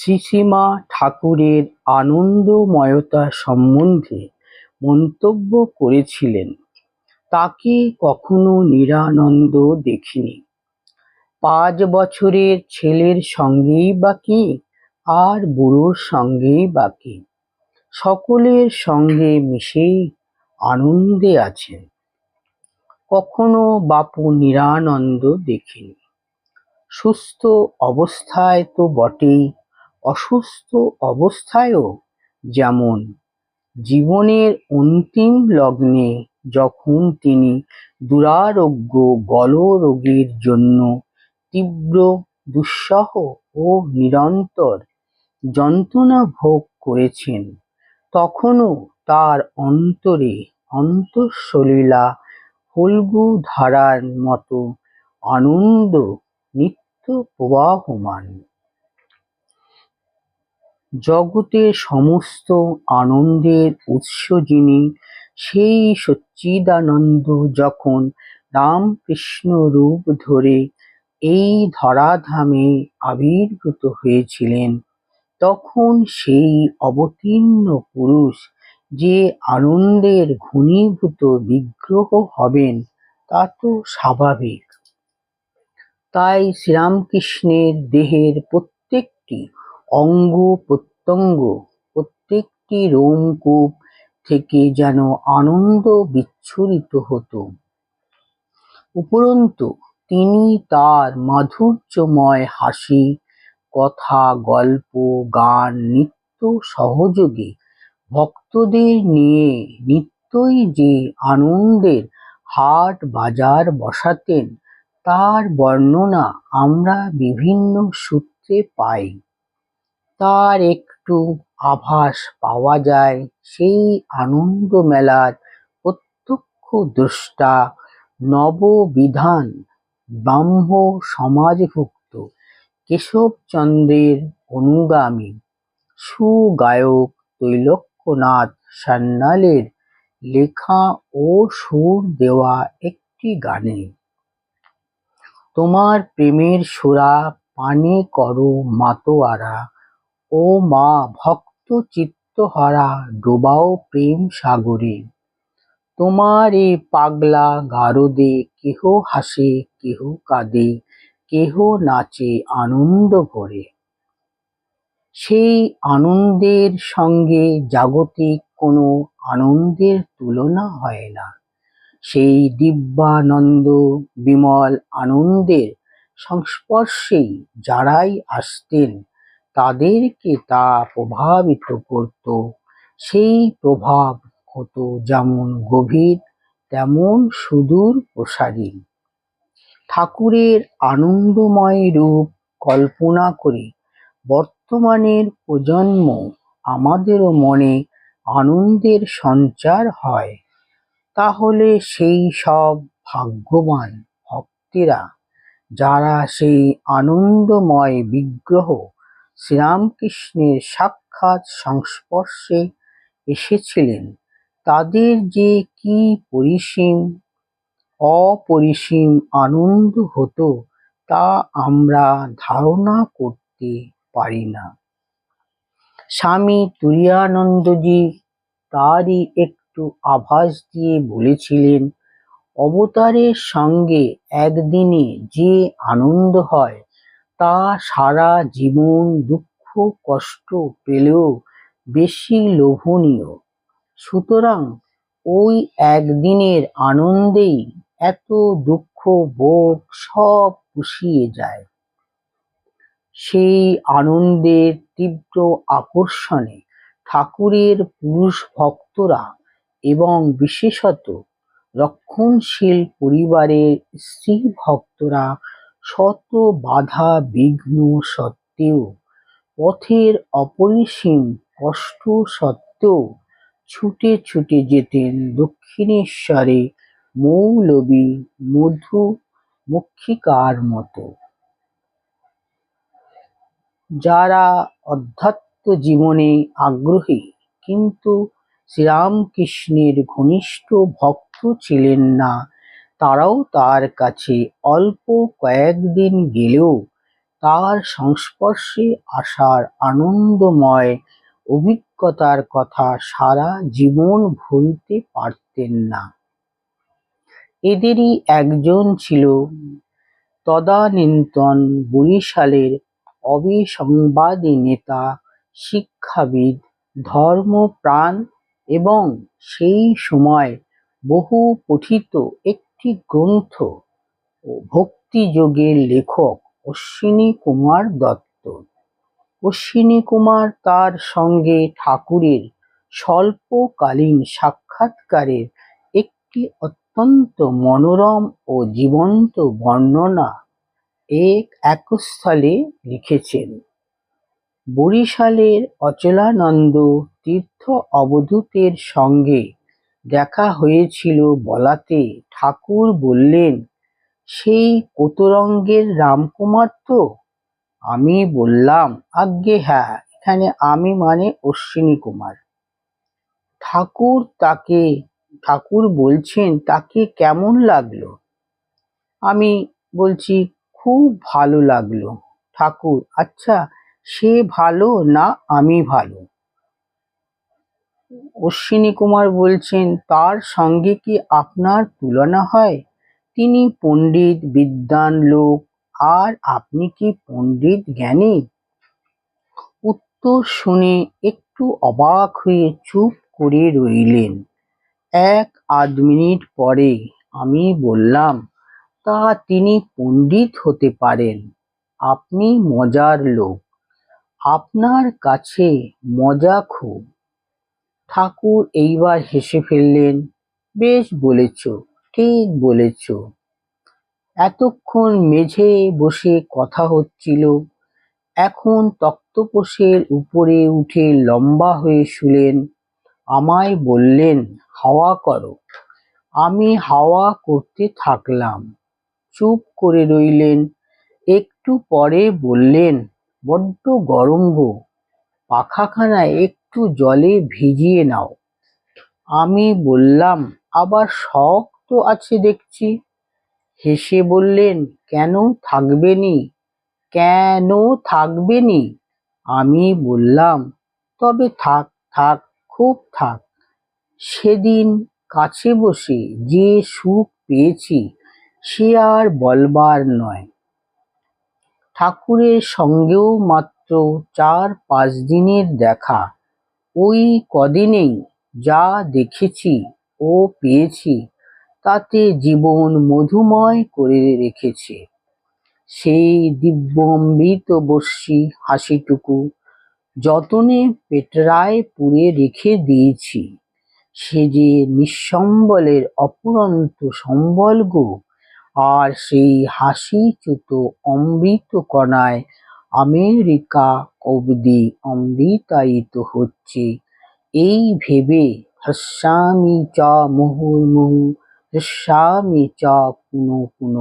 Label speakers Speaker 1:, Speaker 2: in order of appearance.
Speaker 1: শ্রীশ্রীমা ঠাকুরের আনন্দময়তা সম্বন্ধে মন্তব্য করেছিলেন, তাকে কখনো নিরানন্দ দেখিনি। 5 বছরের ছেলের সঙ্গেই বা কি, আর বুড়োর সঙ্গেই বা কি, সকলের সঙ্গে মিশেই আনন্দে আছেন। কখনো বাপু নিরানন্দ দেখিনি। সুস্থ অবস্থায় তো বটেই, অসুস্থ অবস্থায়ও যেমন। জীবনের অন্তিম লগ্নে যখন তিনি দুরারোগ্য গলরোগের জন্য তীব্র দুঃসহ ও নিরন্তর যন্ত্রণা ভোগ করেছেন, তখনও তার অন্তরে অন্তঃসলিলা ফল্গু ধারার মতো আনন্দ নিত্য প্রবাহমান। জগতের সমস্ত আনন্দের উৎস যিনি, সেই সচ্চিদানন্দ যখন রামকৃষ্ণ রূপ ধরে এই ধরাধামে আবির্ভূত হয়েছিলেন, তখন সেই অবতীর্ণ পুরুষ যে আনন্দের ঘনীভূত বিগ্রহ হবেন তা তো স্বাভাবিক। তাই শ্রীরামকৃষ্ণের দেহের প্রত্যেকটি অঙ্গ প্রত্যঙ্গ, প্রত্যেকটি রোমকূপ থেকে যেন আনন্দ বিচ্ছুরিত হতো। উপরন্তু তিনি তার মাধুর্যময় হাসি, কথা, গল্প, গান, নৃত্য সহযোগে ভক্তদের নিয়ে নিত্যই যে আনন্দের হাট বাজার বসাতেন, তার বর্ণনা আমরা বিভিন্ন সূত্রে পাই। তার একটু আভাস পাওয়া যায় সেই আনন্দ মেলার প্রত্যক্ষদ্রষ্টা নববিধান ব্রাহ্ম সমাজভুক্ত কেশবচন্দ্রের অনুগামী সুগায়ক ত্রৈলোক্যনাথ সান্যালের লেখা ও সুর দেওয়া একটি গানে। তোমার প্রেমের সুরা পানে করো মাতোয়ারা, ও মা ভক্ত চিত্তহারা ডোবাও প্রেম সাগরে। তোমার এ পাগলা গারদে কেহ হাসে কেহ কাঁদে, কেহ নাচে আনন্দ ভরে। সেই আনন্দের সঙ্গে জাগতিক কোনো আনন্দের তুলনা হয় না। সেই দিব্যানন্দ বিমল আনন্দের সংস্পর্শেই যারাই আসতেন, তাদেরকে তা প্রভাবিত করত। সেই প্রভাব হতো যেমন গভীর, তেমন সুদূর প্রসারী। ঠাকুরের আনন্দময় রূপ কল্পনা করে বর্তমানের প্রজন্ম আমাদেরও মনে আনন্দের সঞ্চার হয়। তাহলে সেই সব ভাগ্যবান ভক্তেরা যারা সেই আনন্দময় বিগ্রহ শ্রীরামকৃষ্ণের সাক্ষাৎ সংস্পর্শে এসেছিলেন, তাদের যে কি পরিসীম অপরিসীম আনন্দ হতো তা আমরা ধারণা করতে পারি না। স্বামী তুরীয়ানন্দজি তারই একটু আভাস দিয়ে বলেছিলেন, অবতারের সঙ্গে একদিনে যে আনন্দ হয় তা সারা জীবন দুঃখ কষ্ট পেলেও বেশি লোভনীয়। সুতরাং ওই একদিনের আনন্দেই এত দুঃখ ভোগ সব পুষিয়ে যায়। সেই আনন্দের তীব্র আকর্ষণে ঠাকুরের পুরুষ ভক্তরা এবং বিশেষত রক্ষণশীল পরিবারের স্ত্রী ভক্তরা শত বাধা বিঘ্ন সত্ত্বেও, পথের অপরিসীম কষ্ট সত্ত্বেও ছুটে ছুটে যেতেন দক্ষিণেশ্বরে মৌলবী মধুমক্ষিকার মতো। যারা অধ্যাত্ম জীবনে আগ্রহী কিন্তু শ্রীরামকৃষ্ণের ঘনিষ্ঠ ভক্ত ছিলেন না, তারাও তার কাছে অল্প কয়েকদিন গেলেও তার সংস্পর্শে আসার আনন্দময় অভিজ্ঞতার কথা সারা জীবন ভুলতে পারতেন না। এদেরই একজন ছিল তদানীন্তন বরিশালের অবিসংবাদী নেতা, শিক্ষাবিদ, ধর্মপ্রাণ এবং সেই সময় বহু পঠিত একটি গ্রন্থ ও ভক্তিযোগের লেখক অশ্বিনী কুমার দত্ত। অশ্বিনী কুমার তার সঙ্গে ঠাকুরের স্বল্পকালীন সাক্ষাৎকারের একটি অত্যন্ত মনোরম ও জীবন্ত বর্ণনা একস্থলে লিখেছেন। বরিশালের অচলানন্দ তীর্থ অবধূতের সঙ্গে দেখা হয়েছিল বলাতে ঠাকুর বললেন, সেই কোতরঙ্গের রামকুমার তো? আমি বললাম, আজ্ঞে হ্যাঁ। এখানে আমি মানে অশ্বিনী কুমার। ঠাকুর বলছেন, তাকে কেমন লাগলো? আমি বলছি, খুব ভালো লাগলো। ঠাকুর, আচ্ছা, সে ভালো না আমি ভালো? অশ্বিনী কুমার বলছেন, তার সঙ্গে কি আপনার তুলনা হয়? তিনি পণ্ডিত বিদ্বান লোক, আর আপনি কি পণ্ডিত জ্ঞানী? উত্তর শুনে একটু অবাক হয়ে চুপ করে রইলেন। এক আধ মিনিট পরে আমি বললাম, তা তিনি পণ্ডিত হতে পারেন, আপনি মজার লোক, আপনার কাছে মজা খুব। ঠাকুর এইবার হেসে ফেললেন, বেশ বলেছ, ঠিক বলেছ। এতক্ষণ মেঝে বসে কথা হচ্ছিল, এখন তক্তপোশের উপরে উঠে লম্বা হয়ে শুলেন। আমায় বললেন, হাওয়া করো। আমি হাওয়া করতে থাকলাম। চুপ করে রইলেন। একটু পরে বললেন, বড্ড গরম গো, পাখাখানা একটু জলে ভিজিয়ে নাও। আমি বললাম, আবার শক্ত আছে দেখছি। হেসে বললেন, কেন থাকবেনি, কেন থাকবেনি? আমি বললাম, তবে থাক থাক, খুব থাক। সেদিন কাছে বসে যে সুখ পেয়েছি সে আর বলবার নয়। ঠাকুরের সঙ্গেও মাত্র 4-5 দিনের দেখা। ওই কদিনেই যা দেখেছি ও পেয়েছি তাতে জীবন মধুময় করে রেখেছে। সেই দিব্যম্বিতবর্ষী হাসিটুকু যতনে পেটরায় পুরে রেখে দিয়েছি, সে যে নিঃসম্বলের অফুরন্ত সম্বল গো। আর সেই হাসিচ্যুত অমৃতকণায় আমেরিকা অবধি অমৃতায়িত হচ্ছে, এই ভেবে হস্যামি চ মুহুর্মুহুঃ হস্যামি চ পুনঃ পুনঃ।